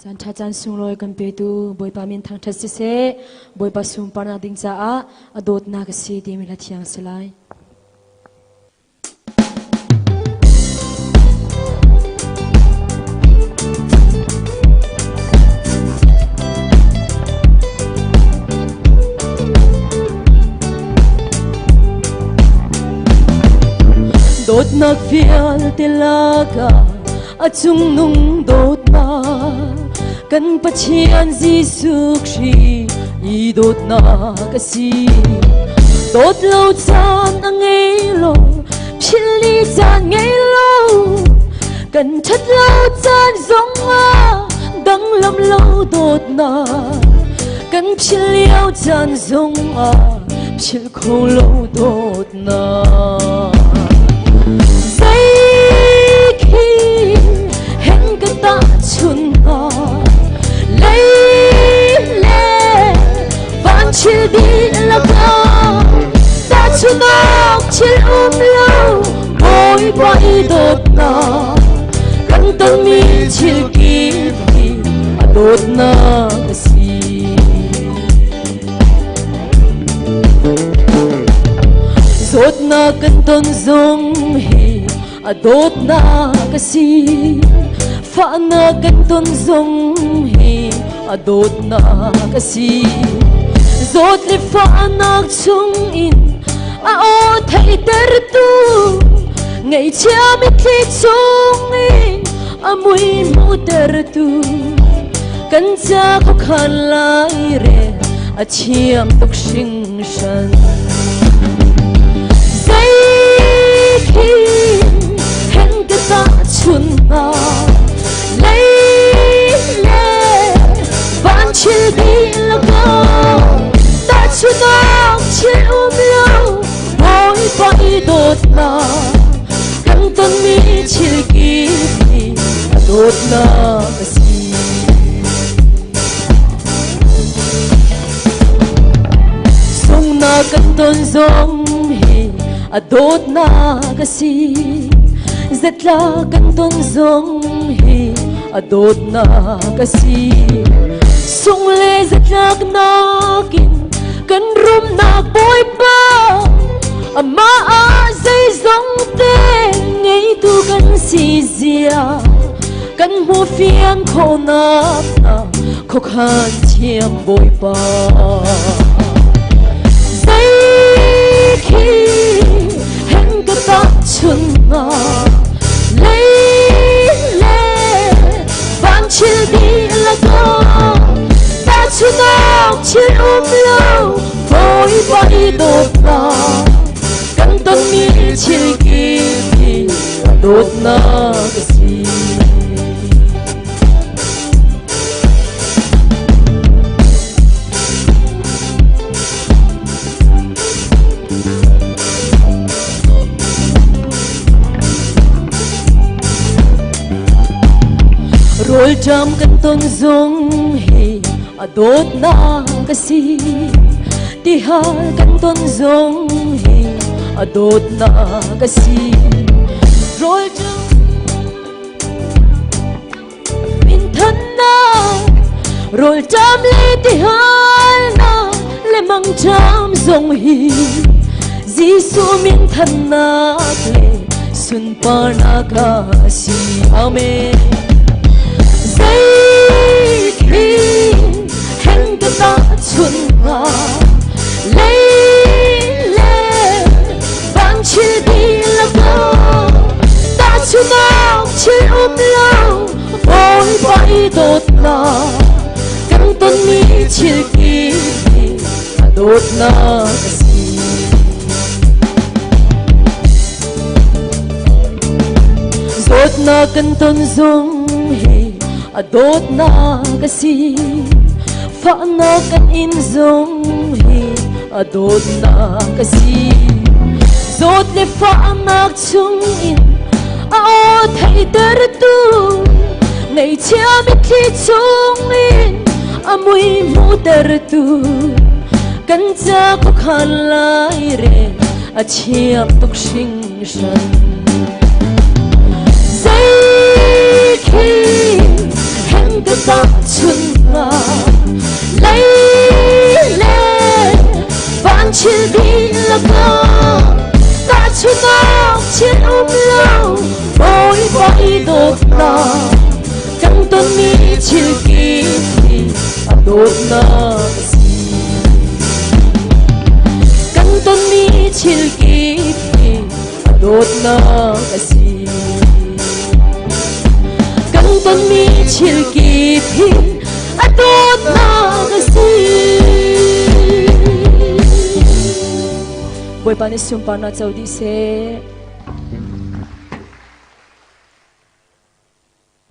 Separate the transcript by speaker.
Speaker 1: Chan tha chan sung loi kan pe tu boi pa min thang thas se boi pa sum pa na ding cha a adot na ka si ti mi la thiang selai đốt na phial tilaga achung nung đốt na kan pachian Giêsu Christ i đốt na kasi đốt lâu chan ang ngay lo phili chan ngay lo kan thắt lâu chan zong a dang lam lâu đốt na kan phili chan zong a phil khâu lâu đốt na ta chun ha lấy lệ van chill đi là cao ta chun ốc chill lâu bôi bay đốt na gần tân mi chill kịp đốt na si đốt na gần tân zong hi đốt na si pha na kan ton zong hi adot na kasi zot le pha na chung in a o thai ter tu ngày cha mi thi chung in a mui mu ter tu kan cha ko khan lai re a chiam tok sing shan sai khi hen ka ta chun na lấy lệ van chill đi là cao ta chun ốc chill lâu bôi bay đốt na gần tân mi chill kịp đốt na si sông na gần tân zong hi đốt na si rất là gần tân zong hi adot na kasi sung le rất là nakin kan rum na boy pa ama a dây zong te ngay tu kan si zia kan mu phiang kho na kho khan chiam boy pa dây khi hen ka ta chun na chill đi là cao ta chun ốc chill lâu bôi bay đốt na kan tân mi chill kịp đốt na si rồi trăm kan ton zong hi adot na kasi ti ha kan ton zong hi adot na kasi rồi trăm min thân na rồi trăm le ti ha na le mang trăm zong hi Giêsu min thân na le sun pa na kasi amen say khi hen ka ta chun ha lấy lệ van chill đi là cao ta chun ốc chill lâu bôi bay đốt na kan tân mi chill kịp đốt na si đốt na kan tân zong hi adot na kasi pha na kan in zong hi adot na kasi zot le pha na chung in a o thai ter tu ngày cha mi thi chung in a mui mu ter tu kan cha ko khan lai re a chiam tok sing shan say khi ta chun na lấy lệ van chill đi là con ta chun na chill lâu bôi bôi đốt na căng tuần mi chill kỳ đốt na căng tuần mi chill kỳ đốt na kasi căng tuần mi chill kỳ đốt na kasi boy panis yung pana chaudi se